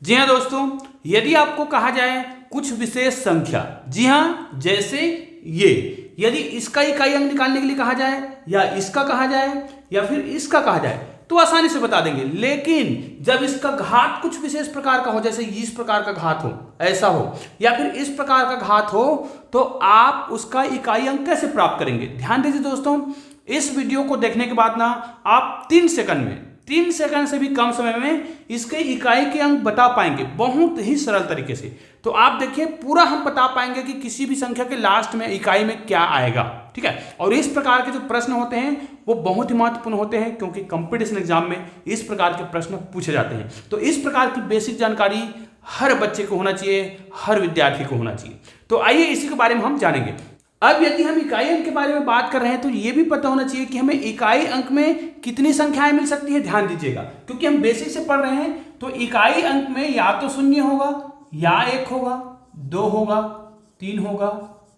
जी हाँ दोस्तों, यदि आपको कहा जाए कुछ विशेष संख्या, जी हाँ जैसे यदि इसका इकाई अंक निकालने के लिए कहा जाए या इसका कहा जाए या फिर इसका कहा जाए तो आसानी से बता देंगे। लेकिन जब इसका घात कुछ विशेष प्रकार का हो, जैसे इस प्रकार का घात हो, ऐसा हो, या फिर इस प्रकार का घात हो, तो आप उसका इकाई अंक कैसे प्राप्त करेंगे। ध्यान दीजिए दोस्तों, इस वीडियो को देखने के बाद ना आप 3 सेकंड से भी कम समय में इसके इकाई के अंक बता पाएंगे, बहुत ही सरल तरीके से। तो आप देखिए, पूरा हम बता पाएंगे कि किसी भी संख्या के लास्ट में इकाई में क्या आएगा, ठीक है। और इस प्रकार के जो प्रश्न होते हैं वो बहुत ही महत्वपूर्ण होते हैं, क्योंकि कंपटीशन एग्जाम में इस प्रकार के प्रश्न पूछे जाते हैं। तो इस प्रकार की बेसिक जानकारी हर बच्चे को होना चाहिए, हर विद्यार्थी को होना चाहिए। तो आइए इसी के बारे में हम जानेंगे। अब यदि हम इकाई अंक के बारे में बात कर रहे हैं तो ये भी पता होना चाहिए कि हमें इकाई अंक में कितनी संख्याएं मिल सकती है। ध्यान दीजिएगा, क्योंकि हम बेसिक से पढ़ रहे हैं, तो इकाई अंक में या तो 0 होगा, या 1 होगा, 2 होगा, 3 होगा,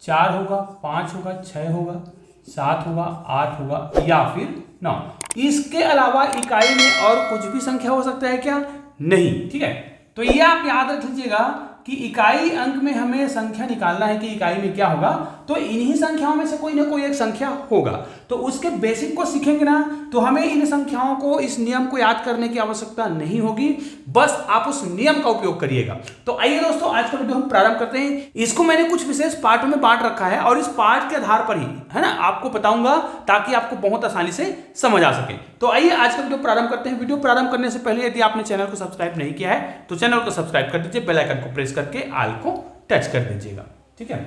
4 होगा, 5 होगा, 6 होगा, 7 होगा, 8 होगा, या फिर 9। इसके अलावा इकाई में और कुछ भी संख्या हो सकता है क्या? नहीं, ठीक है। तो ये आप याद रख लीजिएगा कि इकाई अंक में हमें संख्या निकालना है कि इकाई में क्या होगा, तो इन्हीं संख्याओं में से कोई ना कोई एक संख्या होगा। तो उसके बेसिक को सीखेंगे ना, तो हमें इन संख्याओं को, इस नियम को याद करने की आवश्यकता नहीं होगी, बस आप उस नियम का उपयोग करिएगा। तो आइए दोस्तों, आज का वीडियो हम प्रारंभ करते हैं। इसको मैंने कुछ विशेष पार्टों में बांट रखा है और इस पार्ट के आधार पर ही, है ना, आपको बताऊंगा ताकि आपको बहुत आसानी से समझ आ सके। तो आइए आज का वीडियो प्रारंभ करते हैं। वीडियो प्रारंभ करने से पहले यदि आपने चैनल को सब्सक्राइब नहीं किया है तो चैनल को सब्सक्राइब कर दीजिए, बेल आइकन को प्रेस करके आल को टच कर दीजिएगा, ठीक है।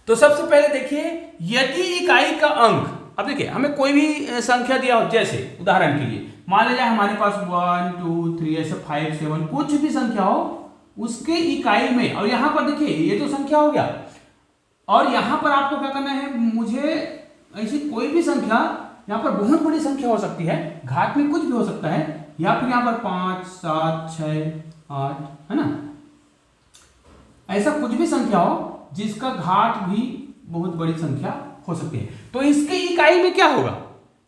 तो सबसे पहले देखिए, यदि इकाई का अंक, अब देखिए हमें कोई भी संख्या दिया हो, जैसे उदाहरण के लिए मान लीजिए हमारे पास 1 2 3 ऐसे 5 7 कुछ भी संख्या हो, उसके इकाई में, और यहां पर देखिए ये तो संख्या हो गया, और यहां पर आपको क्या करना है, मुझे ऐसी कोई भी संख्या, यहां पर बहुत बड़ी संख्या हो सकती है, घात में कुछ भी हो सकता है, या फिर यहां पर 5 7 6 8, है ना, ऐसा कुछ भी संख्या हो जिसका घात भी बहुत बड़ी संख्या हो सकती है, तो इसके इकाई में क्या होगा।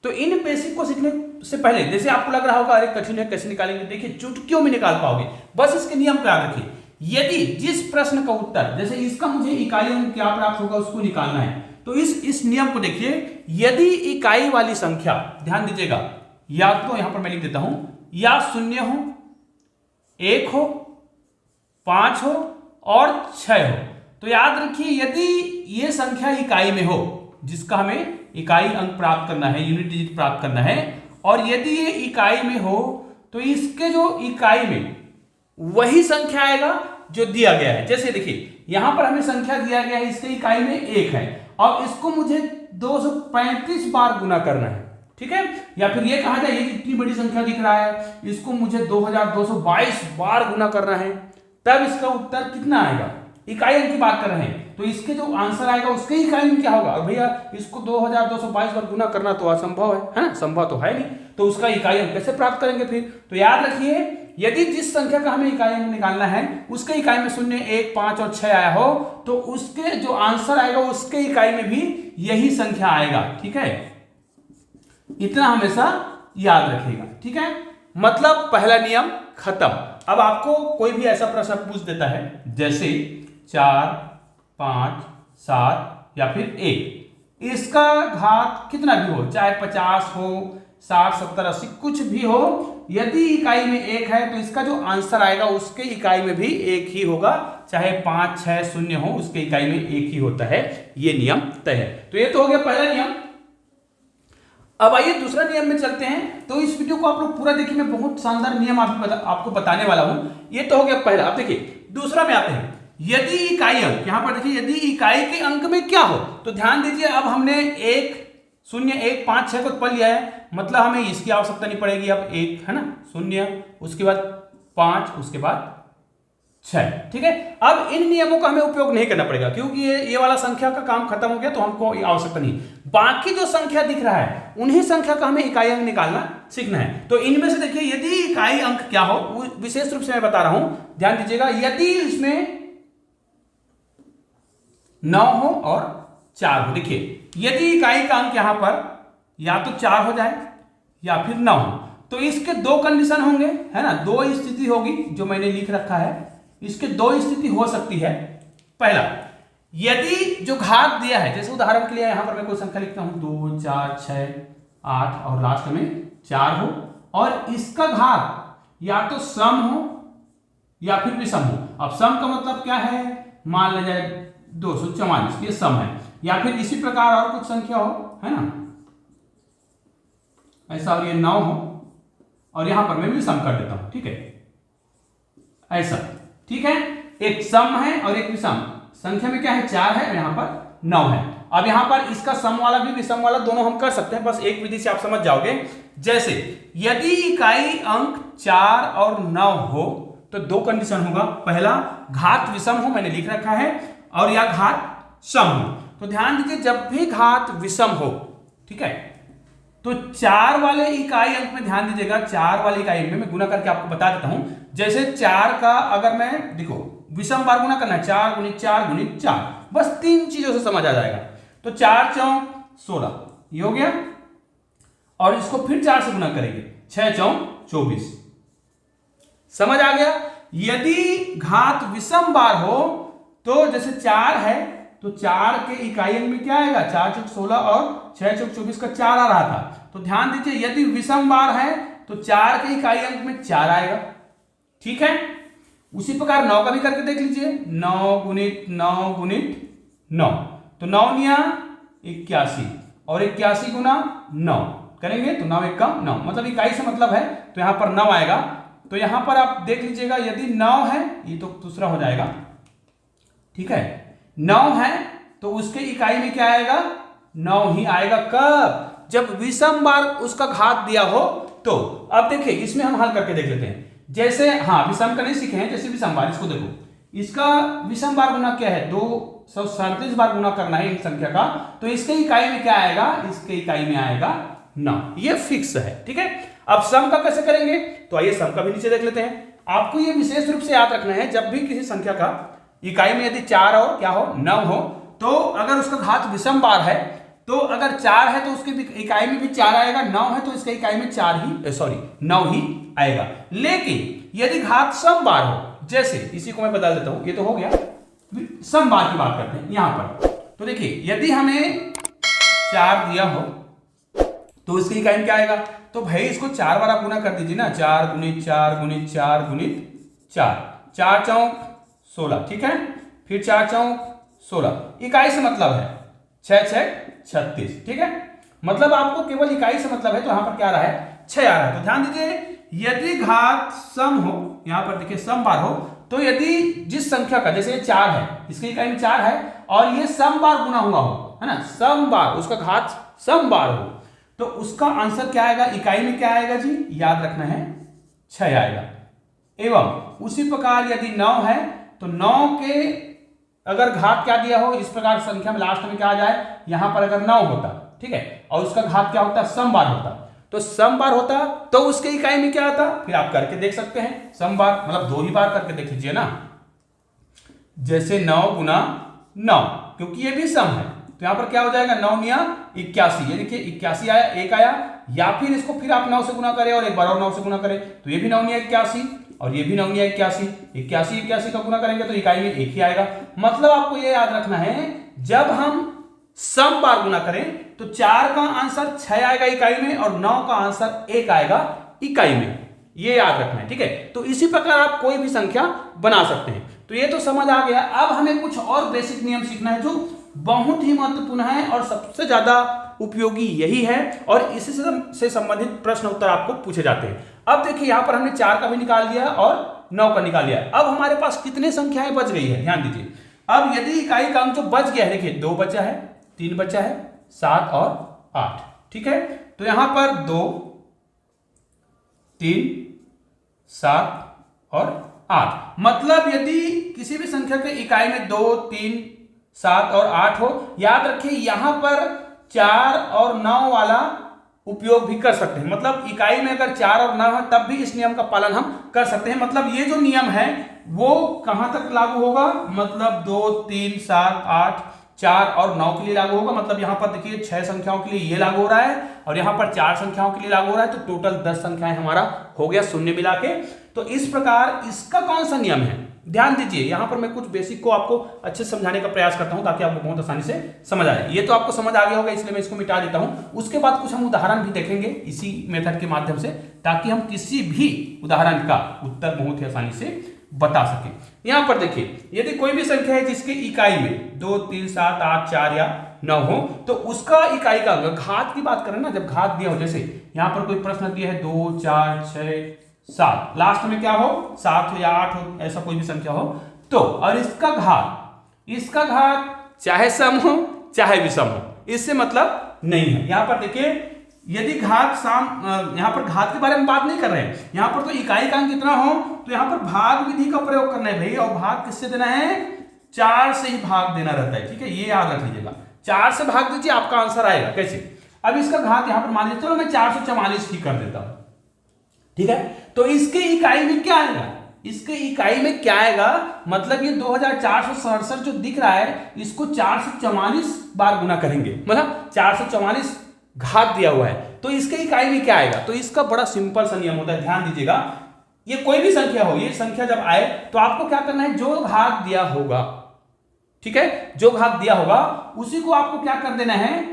तो इन बेसिक को सीखने से पहले, जैसे आपको लग रहा होगा अरे कठिन है, कैसे निकालेंगे, देखिए चुटकियों में निकाल पाओगे, बस इसके नियम को याद रखिए। यदि जिस प्रश्न का उत्तर, जैसे इसका मुझे इकाई अंक क्या प्राप्त होगा उसको निकालना है, तो इस नियम को देखिए, यदि इकाई वाली संख्या, ध्यान दीजिएगा, या तो यहां पर मैं लिख देता हूं, या 0 हो, 1 हो, 5 हो और 6 हो, तो याद रखिए यदि ये संख्या इकाई में हो, जिसका हमें इकाई अंक प्राप्त करना है, यूनिट डिजिट प्राप्त करना है, और यदि ये इकाई में हो तो इसके जो इकाई में वही संख्या आएगा जो दिया गया है। जैसे देखिए यहां पर हमें संख्या दिया गया है, इसके इकाई में 1 है, और इसको मुझे 235 बार गुना करना है, ठीक है। या फिर ये कहा जाए, ये इतनी बड़ी संख्या दिख रहा है, इसको मुझे 2222 बार गुना करना है, तब इसका उत्तर कितना आएगा। इकाई अंक की बात कर रहे हैं, तो इसके जो आंसर आएगा उसके इकाई में क्या होगा। और भैया इसको 2222 बार गुना करना तो असंभव है ना, संभव तो है नहीं, तो उसका इकाई अंक कैसे प्राप्त करेंगे फिर। तो याद रखिए, यदि जिस संख्या का हमें इकाई अंक निकालना है उसके इकाई में 0 1 5 और 6 आया हो, तो उसके जो आंसर आएगा उसके इकाई में भी यही संख्या आएगा, ठीक है। इतना हमेशा याद रखिएगा, ठीक है। मतलब पहला नियम खत्म। अब आपको कोई भी ऐसा प्रश्न पूछ देता है, जैसे 4 5 7 या फिर 1, इसका घात कितना भी हो, चाहे 50 हो, 60 70 80 कुछ भी हो, यदि इकाई में 1 है तो इसका जो आंसर आएगा उसके इकाई में भी 1 ही होगा, चाहे 5 6 0 हो, उसके इकाई में 1 ही होता है। ये नियम तय है। तो ये तो हो गया पहला नियम। अब आइए दूसरा नियम में चलते हैं। तो इस वीडियो को आप लोग पूरा देखिए, मैं बहुत शानदार नियम आपको बताने वाला हूं। ये तो हो गया पहला। अब देखिए दूसरा में आते हैं, यदि इकाई अंक, यहां पर देखिए यदि इकाई के अंक में क्या हो, तो ध्यान दीजिए, अब हमने 1 0 1 5 6 को पढ़ लिया है, मतलब हमें इसकी आवश्यकता नहीं पड़ेगी। अब 1 है ना, 0, उसके बाद 5, उसके बाद 6, ठीक है। अब इन नियमों का हमें उपयोग नहीं करना पड़ेगा, क्योंकि ये वाला संख्या का काम खत्म हो गया, तो हमको आवश्यकता नहीं। बाकी जो संख्या दिख रहा है उन्हीं संख्या का हमें इकाई अंक निकालना सीखना है। तो इनमें से देखिए, यदि इकाई अंक क्या हो, विशेष रूप से मैं बता रहा हूं, ध्यान दीजिएगा, यदि इसमें 9 हो और 4 हो। देखिए यदि इकाई का अंक यहां पर या तो 4 हो जाए या फिर 9 हो, तो इसके दो कंडीशन होंगे, है ना, दो स्थिति होगी जो मैंने लिख रखा है। इसके दो स्थिति हो सकती है। पहला, यदि जो घात दिया है, जैसे उदाहरण के लिए यहां पर मैं कोई संख्या लिखता हूं 2 4 6 8 और लास्ट में 4 हो, और इसका घात या तो सम हो या फिर विषम हो। अब सम का मतलब क्या है, मान लिया जाए 244, ये सम है, या फिर इसी प्रकार और कुछ संख्या हो, है ना, ऐसा, और ये 9 हो, और यहां पर मैं भी सम कर देता हूं, ठीक है, ऐसा, ठीक है। एक सम है और एक विषम। संख्या में क्या है, 4 है, और यहां पर 9 है। अब यहां पर इसका सम वाला भी विषम वाला दोनों हम कर सकते हैं, बस एक विधि से आप समझ जाओगे। जैसे यदि इकाई अंक 4 और 9 हो तो दो कंडीशन होगा। पहला, घात विषम हो, मैंने लिख रखा है, और या घात सम हो। तो ध्यान दीजिए, जब भी घात विषम हो, ठीक है, तो 4 वाले इकाई अंक में ध्यान दीजिएगा, 4 वाले इकाई अंक में मैं गुना करके आपको बता देता हूं। जैसे 4 का अगर मैं, देखो, विषम बार गुना करना है, 4 गुणित 4 गुणित 4, बस 3 चीजों से समझ आ जाएगा। तो 4 चौक 16, ये हो गया, और इसको फिर 4 से गुना करेंगे, 6 चौक 24, समझ आ गया। यदि घात विषम बार हो तो जैसे 4 है तो 4 के इकाई अंक में क्या आएगा, 4 चौक 16 और 6 चौक 24 का 4 आ रहा था। तो ध्यान दीजिए, यदि विषम बार है तो 4 के इकाई अंक में 4 आएगा, ठीक है। उसी प्रकार 9 का भी करके देख लीजिए, 9 गुणित 9 गुणित 9, तो 9 निया 81, और 81 गुना 9 करेंगे तो 9 1 9, मतलब इकाई से मतलब है, तो यहां पर 9 आएगा। तो यहां पर आप देख लीजिएगा, यदि 9 है, ये तो दूसरा हो जाएगा, ठीक है, 9 है तो उसके इकाई में क्या आएगा, 9 ही आएगा। कब, जब विषम बार उसका घात दिया हो तो। अब देखिए, इसमें हम हल करके देख लेते हैं। जैसे, हाँ, विषम का नहीं सीखे हैं, जैसे विषम बार, इसको देखो, इसका विषम बार गुना क्या है, 237 बार गुना करना है इस संख्या का, तो इसके इकाई में क्या आएगा, इसके इकाई में आएगा 9, ये फिक्स है, ठीक है। अब सम का कैसे करेंगे, तो आइए सम का भी नीचे देख लेते हैं। आपको ये विशेष रूप से याद रखना है, जब भी किसी संख्या का इकाई में यदि 4 हो, क्या हो, 9 हो, तो अगर उसका घात विषम बार है, तो अगर 4 है तो उसके इकाई में भी 4 आएगा, 9 है तो इसके इकाई में 9 ही आएगा। लेकिन यदि घात सम बार हो, जैसे इसी को मैं बदल देता हूं, ये तो हो गया, सम बार की बात करते हैं यहां पर। तो देखिए, यदि हमें 4 दिया हो तो इसकी इकाई में क्या आएगा, तो भाई इसको 4 बार आप गुना कर दीजिए ना, 4 गुणित 4 गुणित 4 गुणित 4, 4 चौक 16, ठीक है, फिर 4 चौक 16, इकाई से मतलब है 6 6 36, ठीक है, मतलब आपको केवल इकाई से मतलब है, तो यहां पर क्या आ रहा है, 6 आ रहा है। तो ध्यान दीजिए, यदि घात सम हो, यहां पर देखिए सम बार हो, तो यदि जिस संख्या का, जैसे 4 है, इसकी इकाई में 4 है, और ये सम बार गुना हुआ हो, है ना, सम बार, उसका घात सम बार हो, तो उसका आंसर क्या आएगा, इकाई में क्या आएगा जी, याद रखना है, 6 आएगा। एवं उसी प्रकार यदि 9 है तो 9 के अगर घात क्या दिया हो, इस प्रकार संख्या में लास्ट में क्या आ जाए, यहां पर अगर 9 होता, ठीक है, और उसका घात क्या होता, सम बार होता, तो सम बार होता तो उसके इकाई में क्या आता, फिर आप करके देख सकते हैं, सम बार मतलब 2 ही बार करके देख लीजिए ना। जैसे 9 गुना 9, क्योंकि ये भी सम है, तो यहां पर क्या हो जाएगा, 9 निया 81, ये देखिए 81 आया, 1 आया, या फिर इसको फिर आप 9 से गुना करें और एक बार और 9 से गुना करें, तो ये भी 9 निया 81 और ये भी 9 निया 81, 81 का गुना करेंगे तो इकाई में 1 ही आएगा। मतलब आपको ये याद रखना है, जब हम सम बार गुना करें तो 4 का आंसर 6 आएगा इकाई में, और 9 का आंसर 1 आएगा इकाई में, ये याद रखना है, ठीक है। तो इसी प्रकार आप कोई भी संख्या बना सकते हैं। तो ये तो समझ आ गया। अब हमें कुछ और बेसिक नियम सीखना है जो बहुत ही महत्वपूर्ण है और सबसे ज्यादा उपयोगी यही है, और इसी से संबंधित प्रश्न उत्तर आपको पूछे जाते हैं। अब देखिए, यहां पर हमने 4 का भी निकाल दिया और 9 का निकाल लिया। अब हमारे पास कितने संख्याएं बच गई है, ध्यान दीजिए। अब यदि इकाई का अंक जो बच गया है, देखिए 2 बचा है, 3 बचा है, 7 और 8, ठीक है। तो यहां पर 2 3 7 और 8, मतलब यदि किसी भी संख्या के इकाई में 2 3 7 और 8 हो, याद रखिए यहां पर 4 और 9 वाला उपयोग भी कर सकते हैं। मतलब इकाई में अगर 4 और 9 है तब भी इस नियम का पालन हम कर सकते हैं। मतलब ये जो नियम है वो कहां तक लागू होगा, मतलब 2 3 7 8 4 और 9 के लिए लागू होगा। मतलब यहाँ पर देखिए 6 संख्याओं के लिए ये लागू हो रहा है और यहाँ पर 4 संख्याओं के लिए लागू हो रहा है, तो टोटल 10 संख्याएं हमारा हो गया शून्य मिला के। तो इस प्रकार इसका कौन सा नियम है, ध्यान दीजिए। यहाँ पर मैं कुछ बेसिक को आपको अच्छे से समझाने का प्रयास करता हूँ ताकि आपको बहुत आसानी से समझ आए। ये तो आपको समझ आ गया होगा, इसलिए मैं इसको मिटा देता हूँ। उसके बाद कुछ हम उदाहरण भी देखेंगे इसी मेथड के माध्यम से, ताकि हम किसी भी उदाहरण का उत्तर बहुत ही आसानी से बता सके। यहां पर देखिए, यदि कोई भी संख्या है जिसके इकाई में 2, 3, 7, 8, 4 या 9 हो, तो उसका इकाई का अंक, घात की बात करें ना, जब घात दिया हो, जैसे यहां पर कोई प्रश्न दिया है 2, 4, 6, 7, लास्ट में क्या हो 7 हो या 8 हो, ऐसा कोई भी संख्या हो, तो और इसका घात चाहे सम हो चाहे विषम हो, इससे मतलब नहीं है। यहां पर देखिए, यदि घात यहाँ पर घात के बारे में बात नहीं कर रहे हैं, यहाँ पर तो इकाई का अंक कितना हो, तो यहाँ पर भाग विधि का प्रयोग करना है भाई। और भाग किससे देना है, 4 से ही भाग देना रहता है, ठीक है, ये याद रख लीजिएगा। 4 से भाग दीजिए, आपका आंसर आएगा। कैसे, अब इसका घात यहाँ पर मान लीजिए, चलो मैं 444 ही कर देता हूं, ठीक है। तो इसके इकाई में क्या आएगा, इसके इकाई में क्या आएगा, मतलब ये 2467 जो दिख रहा है, इसको 444 बार गुना करेंगे, मतलब 444 घात दिया हुआ है, तो इसके इकाई में क्या आएगा। तो इसका बड़ा सिंपल सा नियम होता है, ध्यान दीजिएगा। ये कोई भी संख्या हो, ये संख्या जब आए तो आपको क्या करना है, जो घात दिया होगा, ठीक है, जो घात दिया होगा उसी को आपको क्या कर देना है,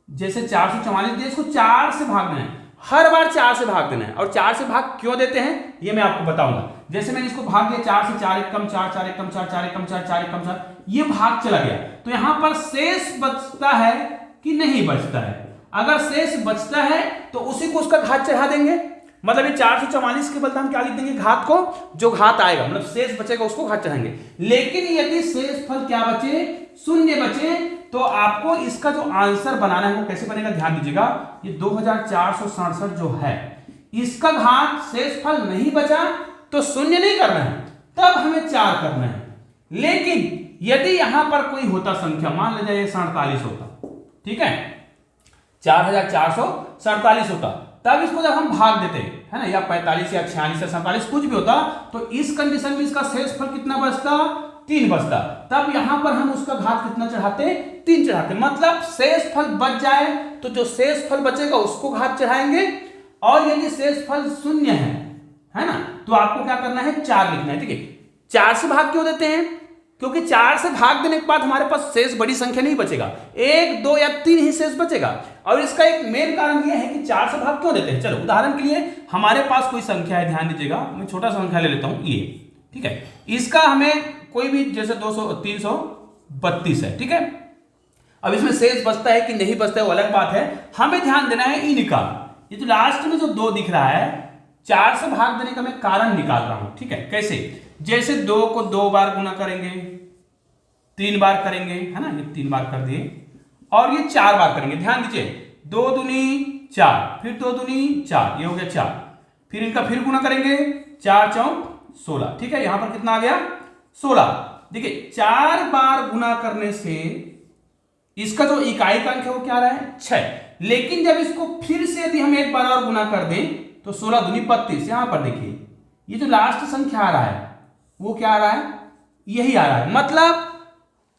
जैसे 444 दिया, इसको 4 से भाग देना है, हर बार 4 से भाग देना है। और 4 से भाग क्यों देते हैं ये मैं आपको बताऊंगा। जैसे मैंने इसको भाग दिया 4 से, 4 एक कम 4, 4 एक कम 4, 4 एक कम 4, 4 एक कम 4, ये भाग चला गया, तो यहां पर शेष बचता है कि नहीं बचता है। अगर शेष बचता है तो उसी को उसका घात चढ़ा देंगे, मतलब ये 444 के बदले हम क्या लिख देंगे, घात को, जो घात आएगा मतलब शेष बचेगा उसको घात चढ़ाएंगे। लेकिन यदि शेष फल क्या बचे, शून्य बचे, तो आपको इसका जो आंसर बनाना है वो कैसे बनेगा, ध्यान दीजिएगा। ये 2467 जो है, इसका घात शेष फल नहीं बचा तो शून्य नहीं करना है, तब हमें 4 करना है। लेकिन यदि यहां पर कोई होता संख्या, मान लीजिए ये 47 होता, ठीक है, 4447 होता, तब इसको जब हम भाग देते है ना, या 45 या 46 या 47 कुछ भी होता, तो इस कंडीशन में इसका शेष फल कितना बचता, 3 बचता। तब यहां पर हम उसका घात कितना चढ़ाते, 3 चढ़ाते। मतलब शेष फल बच जाए तो जो शेष फल बचेगा उसको घात चढ़ाएंगे, और यदि शेष फल शून्य है ना, तो आपको क्या करना है, 4 लिखना है, ठीक है। 4 से भाग क्यों देते हैं, क्योंकि 4 से भाग देने के बाद हमारे पास शेष बड़ी संख्या नहीं बचेगा, 1, 2 या 3 ही शेष बचेगा। और इसका एक मेन कारण यह है कि 4 से भाग क्यों देते हैं। चलो उदाहरण के लिए हमारे पास कोई संख्या है, ध्यान दीजिएगा, मैं छोटा सा संख्या ले लेता हूं ये, ठीक है। इसका हमें कोई भी, जैसे 332 है, ठीक है। अब इसमें शेष बचता है कि नहीं बचता है वो अलग बात है, हमें ध्यान देना है इनका। ये जो लास्ट में जो 2 दिख रहा है, 4 से भाग देने का मैं कारण निकाल रहा हूं, ठीक है। कैसे, जैसे 2 को 2 बार गुना करेंगे, 3 बार करेंगे, है ना, ये 3 बार कर दिए, और ये 4 बार करेंगे। ध्यान दीजिए, 2 दूनी 4, फिर 2 दूनी 4, ये हो गया 4, फिर इनका फिर गुना करेंगे, 4 चौक 16, ठीक है। यहां पर कितना आ गया, 16। देखिए 4 बार गुना करने से इसका जो इकाई का अंक है वो क्या आ रहा है, 6। लेकिन जब इसको फिर से यदि हम एक बार और गुना कर दें तो 16 दूनी 32। यहां पर देखिए ये जो लास्ट संख्या आ रहा है वो क्या आ रहा है, यही आ रहा है। मतलब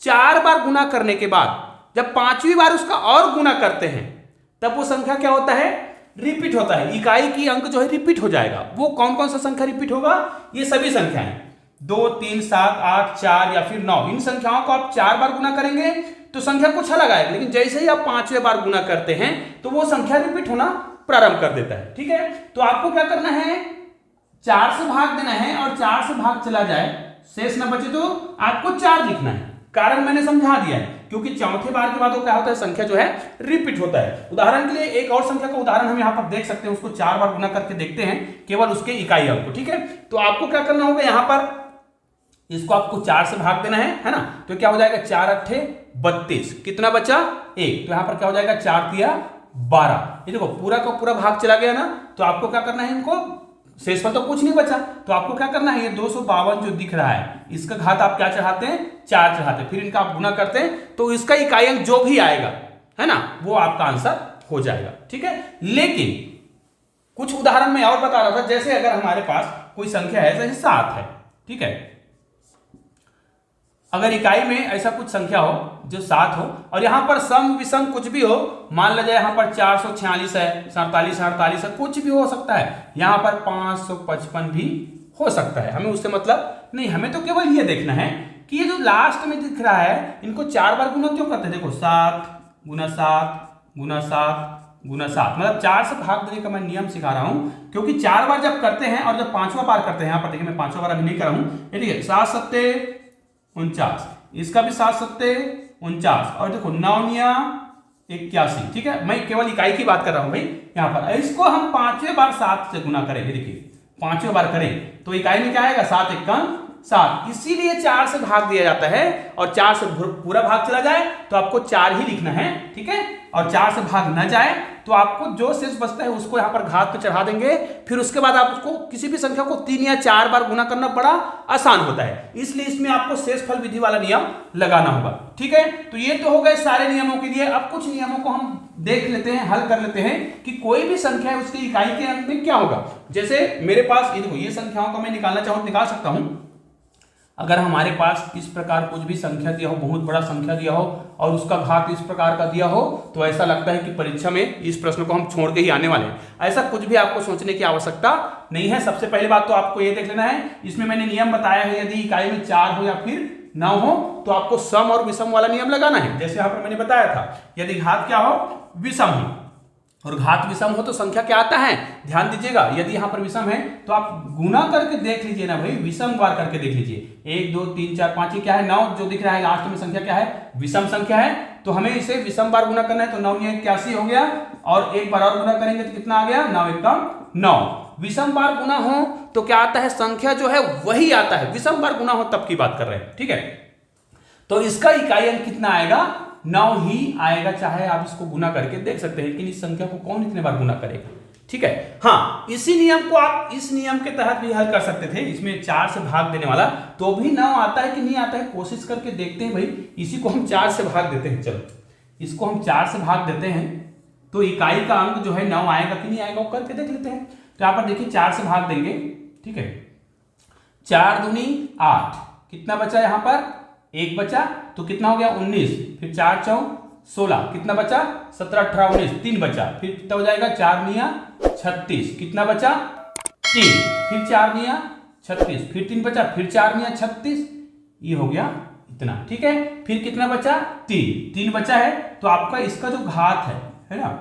4 बार गुना करने के बाद जब 5वीं बार उसका और गुना करते हैं तब वो संख्या क्या होता है, रिपीट होता है। इकाई की अंक जो है रिपीट हो जाएगा। वो कौन कौन सा संख्या रिपीट होगा, ये सभी संख्याएं 2, 3, 7, 8, 4 या फिर 9, इन संख्याओं को आप 4 बार गुना करेंगे तो संख्या कुछ अलग आएगा। लेकिन जैसे ही आप 5वें बार गुना करते हैं तो वो संख्या रिपीट होना प्रारंभ कर देता है, ठीक है। तो आपको क्या करना है, 4 से भाग देना है, और 4 से भाग चला जाए शेष न बचे तो आपको 4 लिखना है। कारण मैंने समझा दिया है, क्योंकि चौथे बार के बाद वो क्या होता है, संख्या जो है रिपीट होता है। उदाहरण के लिए एक और संख्या का उदाहरण हम यहाँ पर देख सकते हैं, उसको 4 बार गुना करके देखते हैं, केवल उसके इकाई अंक को, ठीक है। तो आपको क्या करना होगा, यहाँ पर इसको आपको 4 से भाग देना है ना, तो क्या हो जाएगा, 4 अट्ठे 32, कितना बचा 1, तो यहाँ पर क्या हो जाएगा, 4 तिया 12। ये देखो पूरा का पूरा भाग चला गया ना, तो आपको क्या करना है, इनको शेषफल तो कुछ नहीं बचा, तो आपको क्या करना है, ये 252 जो दिख रहा है इसका घात आप क्या चढ़ाते हैं, 4 चढ़ाते हैं, फिर इनका आप गुना करते हैं तो इसका इकाई अंक जो भी आएगा है ना वो आपका आंसर हो जाएगा, ठीक है। लेकिन कुछ उदाहरण मैं और बता रहा था, जैसे अगर हमारे पास कोई संख्या है जैसे 7 है, ठीक है। अगर इकाई में ऐसा कुछ संख्या हो जो 7 हो, और यहाँ पर सम विषम कुछ भी हो, मान लिया जाए यहाँ पर 446 है, 47 है, कुछ भी हो सकता है, यहाँ पर 555 भी हो सकता है, हमें उससे मतलब नहीं। हमें तो केवल ये देखना है कि ये जो लास्ट में दिख रहा है इनको 4 बार गुना क्यों करते हैं। देखो 7 गुना 7 गुना 7 गुना 7, मतलब 4 से भाग देने का मैं नियम सिखा रहा हूं, क्योंकि 4 बार जब करते हैं और जब 5वां बार करते हैं, यहाँ पर देखिए मैं 5वां बार अभी नहीं कर रहा हूं, ये देखिए 7 सत्ते 49, इसका भी 7 सत्ते 49, और देखो 9 निया 81, ठीक है, मैं केवल इकाई की बात कर रहा हूं भाई यहाँ पर। इसको हम 5वें बार 7 से गुना करें, देखिए 5वें बार करें तो इकाई में क्या आएगा, 7 एकम 7, इसीलिए 4 से भाग दिया जाता है, और 4 से पूरा भाग चला जाए तो आपको 4 ही लिखना है, ठीक है, और 4 से भाग न जाए तो आपको जो शेष बचता है उसको यहाँ पर घात पे चढ़ा देंगे, फिर उसके बाद आप उसको किसी भी संख्या को 3 या 4 बार गुना करना बड़ा आसान होता है, इसलिए इसमें आपको शेषफल विधि वाला नियम लगाना होगा, ठीक है। तो ये तो हो गए सारे नियमों के लिए। अब कुछ नियमों को हम देख लेते हैं, हल कर लेते हैं कि कोई भी संख्या है उसकी इकाई के अंक में क्या होगा। जैसे मेरे पास ये देखो, ये संख्याओं को मैं निकालना चाहूँ निकाल सकता हूं। अगर हमारे पास इस प्रकार कुछ भी संख्या दिया हो, बहुत बड़ा संख्या दिया हो और उसका घात इस प्रकार का दिया हो, तो ऐसा लगता है कि परीक्षा में इस प्रश्न को हम छोड़ के ही आने वाले हैं। ऐसा कुछ भी आपको सोचने की आवश्यकता नहीं है। सबसे पहली बात तो आपको ये देख लेना है, इसमें मैंने नियम बताया है, यदि इकाई में 4 हो या फिर 9 हो तो आपको सम और विषम वाला नियम लगाना है। जैसे यहाँ पर मैंने बताया था, यदि घात क्या हो, विषम हो, और घात विषम हो तो संख्या क्या आता है, ध्यान दीजिएगा, यदि यहां पर विषम है तो आप गुना करके देख लीजिए ना भाई, विषम बार करके देख लीजिए, 1 2 3 4 5 क्या है, 9 जो दिख रहा है लास्ट में संख्या क्या है, विषम संख्या है, तो हमें इसे विषम बार गुना करना है, तो 9 81 हो गया, और एक बार और गुना करेंगे तो कितना आ गया, 9 एकम 9। विषम बार गुना हो तो क्या आता है, संख्या जो है वही आता है, विषम बार गुना हो तब की बात कर रहे हैं, ठीक है। तो इसका इकाई अंक कितना आएगा, 9 ही आएगा, चाहे आप इसको गुना करके देख सकते हैं कि इस संख्या को कौन इतने बार गुना करेगा, ठीक है। हाँ, इसी नियम को आप इस नियम के तहत भी हल कर सकते थे, इसमें 4 से भाग देने वाला, तो भी 9 आता है कि नहीं आता है, कोशिश करके देखते हैं भाई। इसी को हम 4 से भाग देते हैं, चलो इसको हम 4 से भाग देते हैं, तो इकाई का अंक जो है 9 आएगा कि नहीं आएगा वो करके देख लेते हैं। तो यहाँ पर देखिए 4 से भाग देंगे, ठीक है, 4 दूनी 8, कितना बचा यहाँ पर, 1 बचा, तो कितना हो गया 19, फिर 4 चौ 16, कितना बचा 17 18 19, 3 बचा, फिर कितना हो जाएगा 4 निया 36, कितना बचा 3, फिर 4 निया 36, फिर 3 बचा, फिर 4 निया 36, ये हो गया इतना, ठीक है। फिर कितना बचा 3 बचा है, तो आपका इसका जो घात है ना,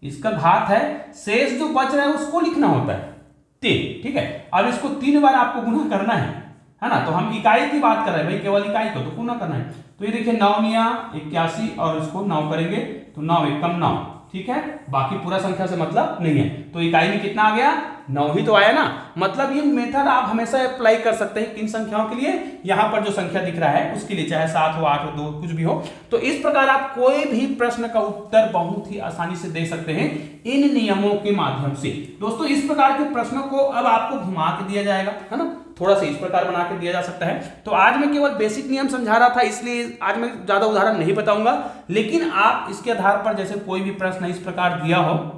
इसका घात है, शेष जो बच रहा है उसको लिखना होता है 3, ठीक है। अब इसको 3 बार आपको गुना करना है ना, तो हम इकाई की बात कर रहे हैं भाई, केवल इकाई को तो गुना करना है। तो ये देखिए 9 निया 81, और इसको 9 करेंगे तो 9 एकम 9, ठीक है, बाकी पूरा संख्या से मतलब नहीं है। तो इकाई में कितना आ गया, 9 ही तो आया ना। मतलब ये मेथड आप हमेशा अप्लाई कर सकते हैं किन संख्याओं के लिए, यहाँ पर जो संख्या दिख रहा है उसके लिए, चाहे 7 हो 8 हो 2 कुछ भी हो। तो इस प्रकार आप कोई भी प्रश्न का उत्तर बहुत ही आसानी से दे सकते हैं इन नियमों के माध्यम से। दोस्तों इस प्रकार के प्रश्नों को अब आपको घुमा के दिया जाएगा, है ना, थोड़ा सा इस प्रकार बना के दिया जा सकता है। तो आज मैं केवल बेसिक नियम समझा रहा था, इसलिए आज मैं ज्यादा उदाहरण नहीं बताऊंगा, लेकिन आप इसके आधार पर जैसे कोई भी प्रश्न इस प्रकार दिया हो,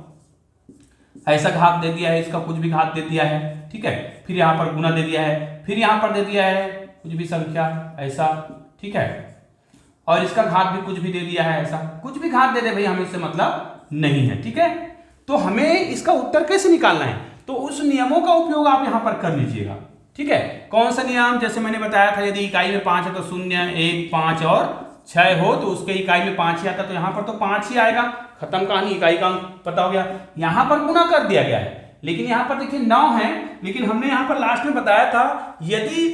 ऐसा घात दे दिया है, इसका कुछ भी घात दे दिया है, ठीक है, फिर यहाँ पर गुना दे दिया है, फिर यहाँ पर दे दिया है कुछ भी संख्या ऐसा, ठीक है, और इसका घात भी कुछ भी दे दिया है, ऐसा कुछ भी घात दे दे भाई, हमें इससे मतलब नहीं है, ठीक है। तो हमें इसका उत्तर कैसे निकालना है, तो उस नियमों का उपयोग आप यहाँ पर कर लीजिएगा, ठीक है। कौन सा नियम, जैसे मैंने बताया था, यदि इकाई में 5 है तो 0 1 5 और 6 हो तो उसके इकाई में 5 ही आता, तो यहाँ पर तो 5 ही आएगा, खत्म कहानी, इकाई का अंक पता हो गया। यहाँ पर गुना कर दिया गया है, लेकिन यहाँ पर देखिए 9 है, लेकिन हमने यहाँ पर लास्ट में बताया था यदि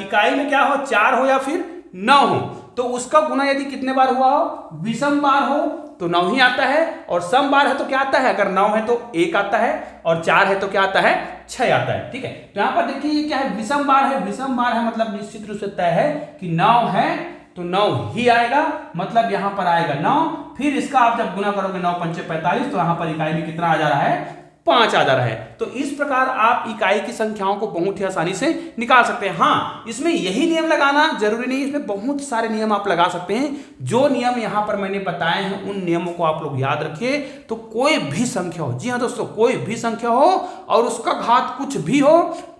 इकाई में क्या हो, 4 हो या फिर 9 हो, तो उसका गुना यदि कितने बार हुआ हो, विषम बार हो तो 9 ही आता है, और सम बार है तो क्या आता है, अगर 9 है तो 1 आता है, और 4 है तो क्या आता है, 6 आता है, ठीक है। तो यहाँ पर देखिए ये क्या है, विषम बार है, विषम बार है मतलब निश्चित रूप से तय है कि 9 है तो 9 ही आएगा, मतलब यहाँ पर आएगा 9, फिर इसका आप जब गुना करोगे 9 पंचे 45, तो यहाँ पर इकाई में कितना आ जा रहा है, 5 आ जा रहा है। तो इस प्रकार आप इकाई की संख्याओं को बहुत ही आसानी से निकाल सकते हैं। हाँ, इसमें यही नियम लगाना जरूरी नहीं, इसमें बहुत सारे नियम आप लगा सकते हैं। जो नियम यहाँ पर मैंने बताए हैं उन नियमों को आप लोग याद रखिए, तो कोई भी संख्या हो, जी हाँ दोस्तों, कोई भी संख्या हो और उसका घात कुछ भी हो,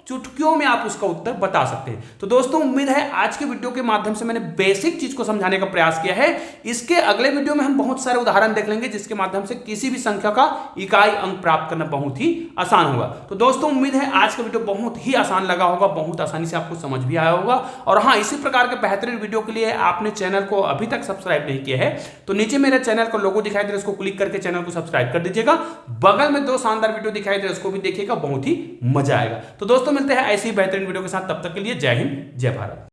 चुटकियों में आप उसका उत्तर बता सकते हैं। तो दोस्तों उम्मीद है आज के वीडियो के माध्यम से मैंने बेसिक चीज को समझाने का प्रयास किया है। इसके अगले वीडियो में हम बहुत सारे उदाहरण देख लेंगे जिसके माध्यम से किसी भी संख्या का इकाई अंक प्राप्त करना बहुत ही आसान होगा। तो दोस्तों उम्मीद है आज का वीडियो बहुत ही आसान लगा होगा, बहुत आसानी से आपको समझ भी आया होगा। और हाँ, इसी प्रकार के बेहतरीन वीडियो के लिए आपने चैनल को अभी तक सब्सक्राइब नहीं किया है तो नीचे मेरे चैनल का लोगो दिखाई दे रहा है, उसको क्लिक करके चैनल को सब्सक्राइब कर दीजिएगा। बगल में 2 शानदार वीडियो दिखाई दे रहे हैं, उसको भी देखिएगा, बहुत ही मजा आएगा। तो दोस्तों मिलते हैं ऐसी ही बेहतरीन वीडियो के साथ, तब तक के लिए जय हिंद जय भारत।